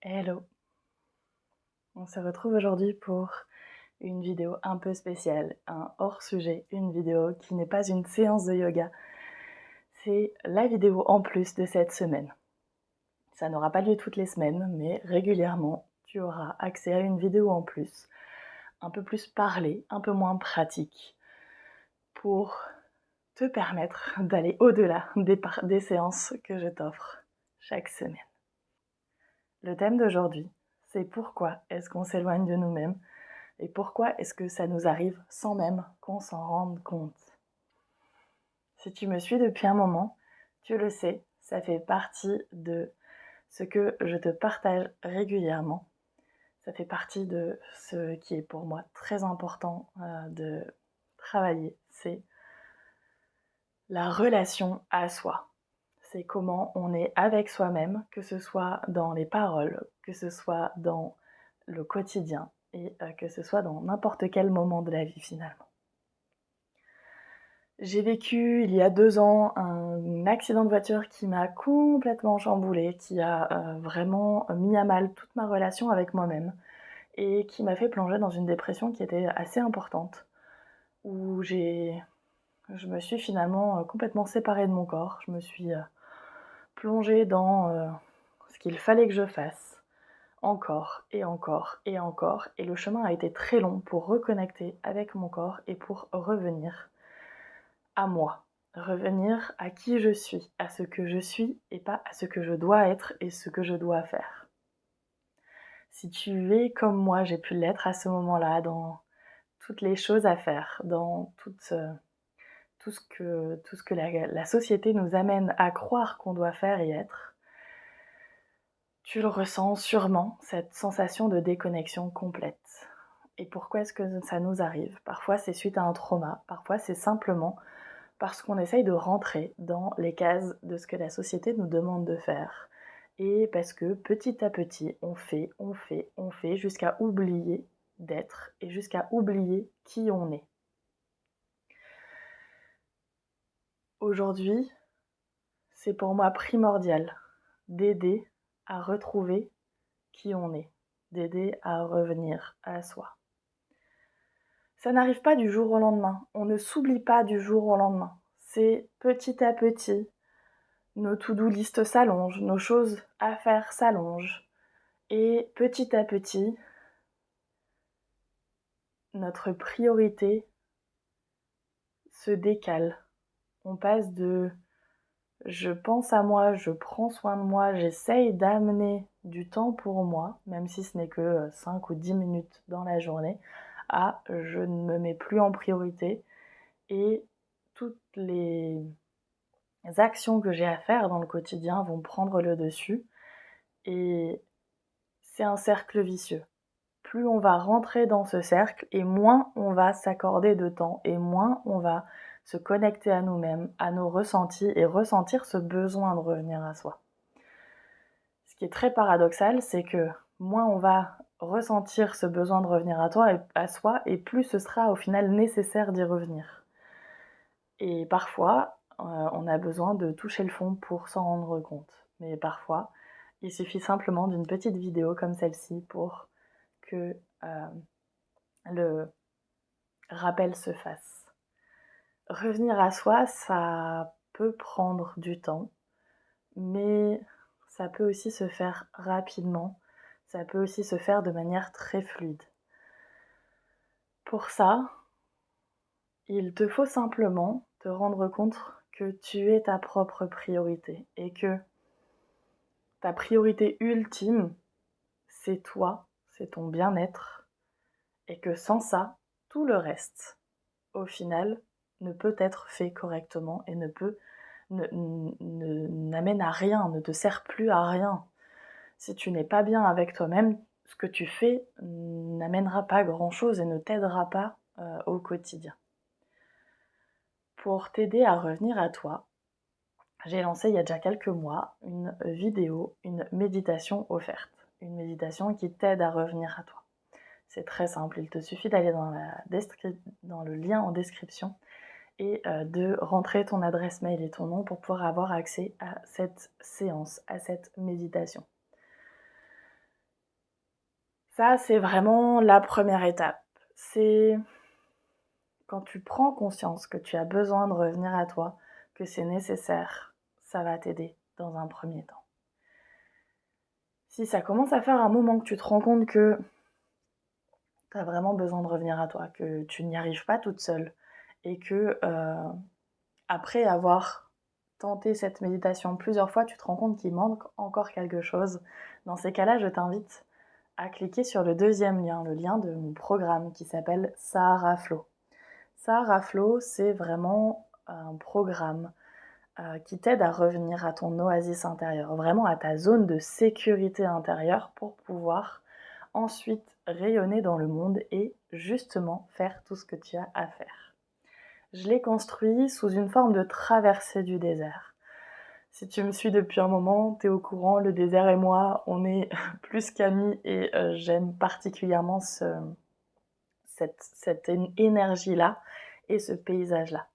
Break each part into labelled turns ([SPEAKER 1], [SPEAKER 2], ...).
[SPEAKER 1] Hello! On se retrouve aujourd'hui pour une vidéo un peu spéciale, un hors-sujet, une vidéo qui n'est pas une séance de yoga. C'est la vidéo en plus de cette semaine. Ça n'aura pas lieu toutes les semaines, mais régulièrement, tu auras accès à une vidéo en plus, un peu plus parlée, un peu moins pratique, pour te permettre d'aller au-delà des séances que je t'offre chaque semaine. Le thème d'aujourd'hui, c'est pourquoi est-ce qu'on s'éloigne de nous-mêmes et pourquoi est-ce que ça nous arrive sans même qu'on s'en rende compte. Si tu me suis depuis un moment, tu le sais, ça fait partie de ce que je te partage régulièrement. Ça fait partie de ce qui est pour moi très important de travailler, c'est la relation à soi. C'est comment on est avec soi-même, que ce soit dans les paroles, que ce soit dans le quotidien et que ce soit dans n'importe quel moment de la vie finalement. J'ai vécu il y a 2 ans un accident de voiture qui m'a complètement chamboulée, qui a vraiment mis à mal toute ma relation avec moi-même et qui m'a fait plonger dans une dépression qui était assez importante, où je me suis finalement complètement séparée de mon corps. Je me suis plongée dans ce qu'il fallait que je fasse, encore et encore et encore, et le chemin a été très long pour reconnecter avec mon corps et pour revenir à moi, revenir à qui je suis, à ce que je suis et pas à ce que je dois être et ce que je dois faire. Si tu es comme moi, j'ai pu l'être à ce moment-là, dans toutes les choses à faire, dans tout ce que la société nous amène à croire qu'on doit faire et être, tu le ressens sûrement, cette sensation de déconnexion complète. Et pourquoi est-ce que ça nous arrive? Parfois c'est suite à un trauma, parfois c'est simplement parce qu'on essaye de rentrer dans les cases de ce que la société nous demande de faire. Et parce que petit à petit, on fait, jusqu'à oublier d'être et jusqu'à oublier qui on est. Aujourd'hui, c'est pour moi primordial d'aider à retrouver qui on est, d'aider à revenir à soi. Ça n'arrive pas du jour au lendemain, on ne s'oublie pas du jour au lendemain. C'est petit à petit, nos to-do list s'allongent, nos choses à faire s'allongent. Et petit à petit, notre priorité se décale. On passe de je pense à moi, je prends soin de moi, j'essaye d'amener du temps pour moi, même si ce n'est que 5 ou 10 minutes dans la journée, à je ne me mets plus en priorité et toutes les actions que j'ai à faire dans le quotidien vont prendre le dessus et c'est un cercle vicieux. Plus on va rentrer dans ce cercle et moins on va s'accorder de temps et moins on va se connecter à nous-mêmes, à nos ressentis et ressentir ce besoin de revenir à soi. Ce qui est très paradoxal, c'est que moins on va ressentir ce besoin de revenir à soi et plus ce sera au final nécessaire d'y revenir. Et parfois, on a besoin de toucher le fond pour s'en rendre compte. Mais parfois, il suffit simplement d'une petite vidéo comme celle-ci pour que le rappel se fasse. Revenir à soi, ça peut prendre du temps, mais ça peut aussi se faire rapidement, ça peut aussi se faire de manière très fluide. Pour ça, il te faut simplement te rendre compte que tu es ta propre priorité et que ta priorité ultime, c'est toi, c'est ton bien-être et que sans ça, tout le reste, au final, ne peut être fait correctement et n'amène à rien, ne te sert plus à rien. Si tu n'es pas bien avec toi-même, ce que tu fais n'amènera pas grand-chose et ne t'aidera pas au quotidien. Pour t'aider à revenir à toi, j'ai lancé il y a déjà quelques mois une vidéo, une méditation offerte. Une méditation qui t'aide à revenir à toi. C'est très simple, il te suffit d'aller dans le lien en description et de rentrer ton adresse mail et ton nom pour pouvoir avoir accès à cette séance, à cette méditation. Ça, c'est vraiment la première étape. C'est quand tu prends conscience que tu as besoin de revenir à toi, que c'est nécessaire, ça va t'aider dans un premier temps. Si ça commence à faire un moment que tu te rends compte que tu as vraiment besoin de revenir à toi, que tu n'y arrives pas toute seule et que après avoir tenté cette méditation plusieurs fois, tu te rends compte qu'il manque encore quelque chose. Dans ces cas-là, je t'invite à cliquer sur le deuxième lien, le lien de mon programme qui s'appelle Sahara Flow. Sahara Flow, c'est vraiment un programme qui t'aide à revenir à ton oasis intérieur, vraiment à ta zone de sécurité intérieure pour pouvoir ensuite rayonner dans le monde et justement faire tout ce que tu as à faire. Je l'ai construit sous une forme de traversée du désert. Si tu me suis depuis un moment, tu es au courant, le désert et moi, on est plus qu'amis et j'aime particulièrement cette énergie-là et ce paysage-là.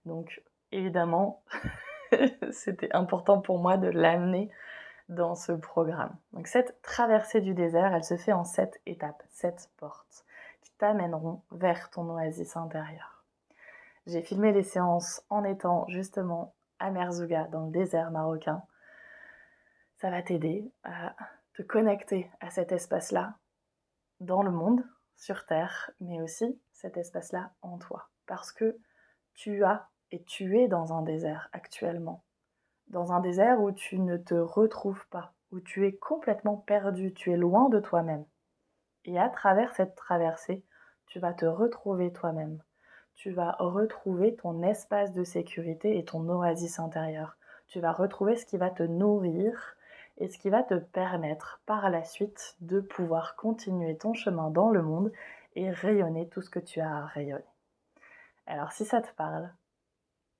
[SPEAKER 1] Donc évidemment, c'était important pour moi de l'amener dans ce programme. Donc cette traversée du désert, elle se fait en 7 étapes, 7 portes qui t'amèneront vers ton oasis intérieur. J'ai filmé les séances en étant justement à Merzouga, dans le désert marocain. Ça va t'aider à te connecter à cet espace-là dans le monde, sur Terre, mais aussi cet espace-là en toi. Parce que tu as et tu es dans un désert actuellement. Dans un désert où tu ne te retrouves pas, où tu es complètement perdu, tu es loin de toi-même. Et à travers cette traversée, tu vas te retrouver toi-même. Tu vas retrouver ton espace de sécurité et ton oasis intérieur. Tu vas retrouver ce qui va te nourrir et ce qui va te permettre par la suite de pouvoir continuer ton chemin dans le monde et rayonner tout ce que tu as à rayonner. Alors si ça te parle,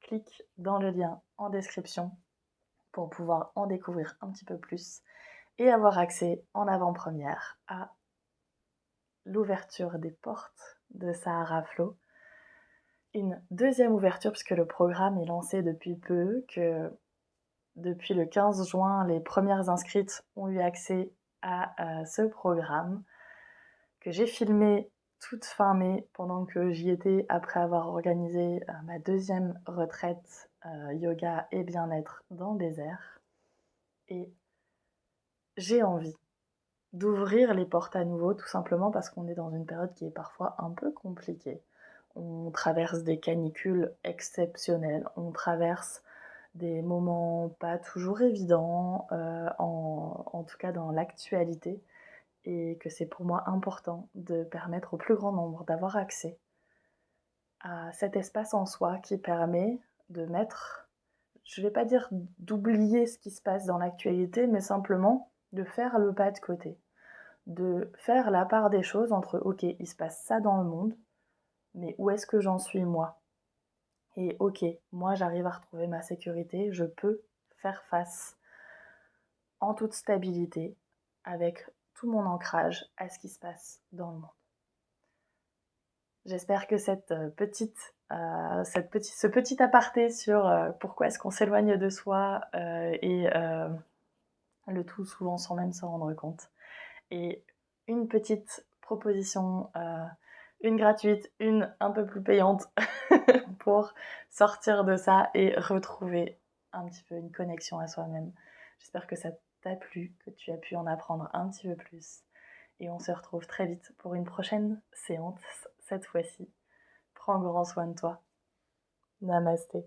[SPEAKER 1] clique dans le lien en description pour pouvoir en découvrir un petit peu plus et avoir accès en avant-première à l'ouverture des portes de Sahara Flow. Une deuxième ouverture, puisque le programme est lancé depuis peu, que depuis le 15 juin, les premières inscrites ont eu accès à ce programme, que j'ai filmé toute fin mai pendant que j'y étais après avoir organisé ma deuxième retraite yoga et bien-être dans le désert. Et j'ai envie d'ouvrir les portes à nouveau, tout simplement parce qu'on est dans une période qui est parfois un peu compliquée. On traverse des canicules exceptionnelles, on traverse des moments pas toujours évidents, en tout cas dans l'actualité, et que c'est pour moi important de permettre au plus grand nombre d'avoir accès à cet espace en soi qui permet de mettre, je ne vais pas dire d'oublier ce qui se passe dans l'actualité, mais simplement de faire le pas de côté, de faire la part des choses entre ok, il se passe ça dans le monde, mais où est-ce que j'en suis moi? Et ok, moi j'arrive à retrouver ma sécurité, je peux faire face en toute stabilité avec tout mon ancrage à ce qui se passe dans le monde. J'espère que ce petit aparté sur pourquoi est-ce qu'on s'éloigne de soi et le tout souvent sans même s'en rendre compte. Et une petite proposition, une gratuite, une un peu plus payante pour sortir de ça et retrouver un petit peu une connexion à soi-même. J'espère que ça t'a plu, que tu as pu en apprendre un petit peu plus. Et on se retrouve très vite pour une prochaine séance, cette fois-ci. Prends grand soin de toi. Namasté.